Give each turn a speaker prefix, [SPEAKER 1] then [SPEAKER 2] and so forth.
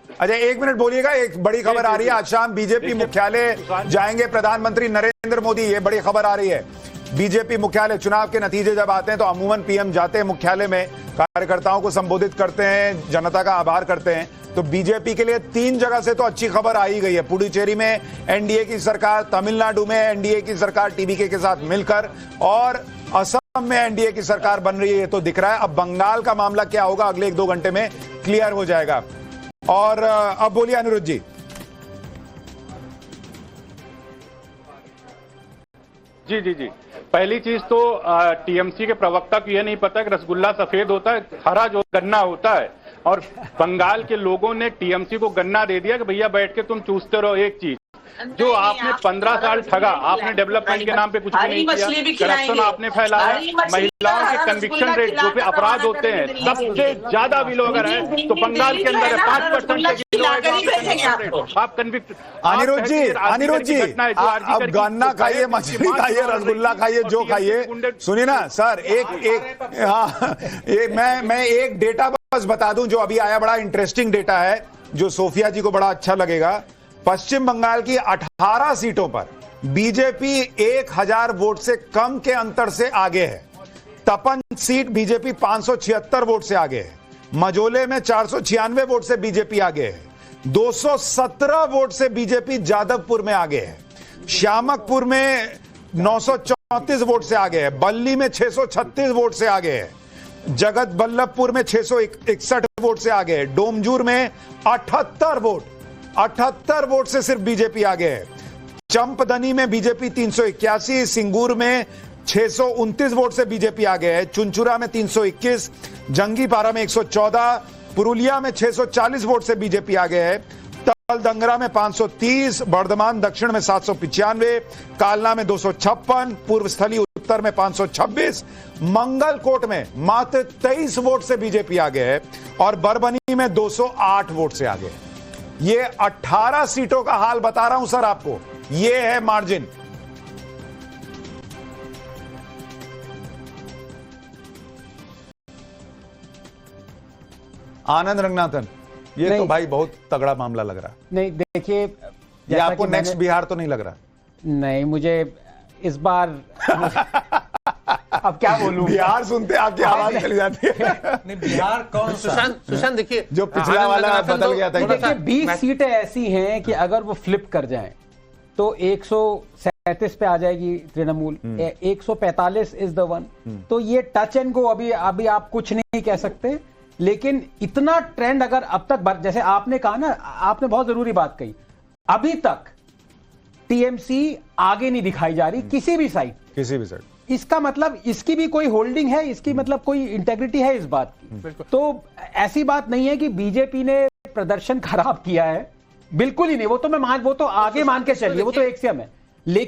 [SPEAKER 1] अच्छा, एक मिनट बोलिएगा। एक बड़ी खबर आ रही है, आज शाम बीजेपी मुख्यालय जाएंगे प्रधानमंत्री नरेंद्र मोदी। ये बड़ी खबर आ रही है। बीजेपी मुख्यालय, चुनाव के नतीजे जब आते हैं तो अमूमन पीएम जाते हैं मुख्यालय में, कार्यकर्ताओं को संबोधित करते हैं, जनता का आभार करते हैं। तो बीजेपी के लिए 3 जगह से तो अच्छी खबर आ ही गई है। पुडुचेरी में एनडीए की सरकार, तमिलनाडु में एनडीए की सरकार टीवीके के साथ मिलकर, और असम में एनडीए की सरकार बन रही है, तो दिख रहा है। अब बंगाल का मामला क्या होगा अगले 1-2 घंटे में क्लियर हो जाएगा। और अब बोलिए अनिरुद्ध जी।
[SPEAKER 2] जी पहली चीज तो टीएमसी के प्रवक्ता को यह नहीं पता कि रसगुल्ला सफेद होता है, हरा जो गन्ना होता है। और बंगाल के लोगों ने टीएमसी को गन्ना दे दिया कि भैया बैठ के तुम चूसते रहो। एक चीज जो आपने 15 साल ठगा, आपने डेवलपमेंट के नाम पे कुछ भी नहीं किया, करप्शन आपने फैलाया, महिलाओं के कन्विक्शन रेट जो पे अपराध होते हैं सबसे ज्यादा विलो अगर है तो बंगाल के अंदर है। 5% आप कन्विक्ट। अनिरुद्ध
[SPEAKER 1] जी अब गन्ना खाइए, मछली खाइए, रसगुल्ला खाइए, जो खाइए। सुनिए ना सर, मैं एक डेटा बस बता दूं जो अभी आया, बड़ा इंटरेस्टिंग डेटा है जो सोफिया जी को बड़ा अच्छा लगेगा। पश्चिम बंगाल की 18 सीटों पर बीजेपी 1000 वोट से कम के अंतर से आगे है। तपन सीट बीजेपी 576 वोट से आगे है। मजोले में 496 वोट से बीजेपी आगे है। 217 वोट से बीजेपी जादवपुर में आगे है। श्यामकपुर में 934 वोट से आगे है। बल्ली में 636 वोट से आगे है। जगत बल्लभपुर में 661 वोट से आगे है। डोमजूर में 78 वोट से सिर्फ बीजेपी आगे है। चंपदनी में बीजेपी 381, सिंगूर में 629 वोट से बीजेपी आगे है। चुनचुरा में 321, जंगीपारा में 114, पुरुलिया में 640 वोट से बीजेपी आगे है। तलदंगरा में 530, बर्धमान दक्षिण में 795, कालना में 256, पूर्वस्थली उत्तर में 526, मंगलकोट में मात्र 23 वोट से बीजेपी आगे है, और बरबनी में 208 वोट से आगे है। ये 18 सीटों का हाल बता रहा हूं सर आपको, ये है मार्जिन। आनंद रंगनाथन, ये तो भाई बहुत तगड़ा मामला लग रहा है।
[SPEAKER 3] नहीं देखिए,
[SPEAKER 1] ये आपको नेक्स्ट बिहार तो नहीं लग रहा?
[SPEAKER 3] नहीं, मुझे इस बार अब क्या बोलूं,
[SPEAKER 1] बिहार सुनते आपकी आवाज चली जाती है।
[SPEAKER 4] नहीं, बिहार कौन? सुशांत देखिए,
[SPEAKER 1] जो पिछला वाला बदल गया था।
[SPEAKER 3] देखिए 20 सीटें ऐसी हैं कि अगर वो फ्लिप कर जाएं तो 137 पे आ जाएगी तृणमूल, 145 इज द वन। तो ये टच एंड गो, अभी आप कुछ नहीं कह सकते। लेकिन इतना ट्रेंड अगर अब तक, जैसे आपने कहा ना, आपने बहुत जरूरी बात कही, अभी तक टीएमसी आगे नहीं दिखाई जा रही किसी भी साइड। इसका मतलब इसकी भी कोई होल्डिंग है, इसकी मतलब कोई इंटेग्रिटी है इस बात की। तो ऐसी बात नहीं है कि बीजेपी ने प्रदर्शन खराब किया है, बिल्कुल ही नहीं। वो तो आगे मान के चलिए, वो तो एक्सियम है।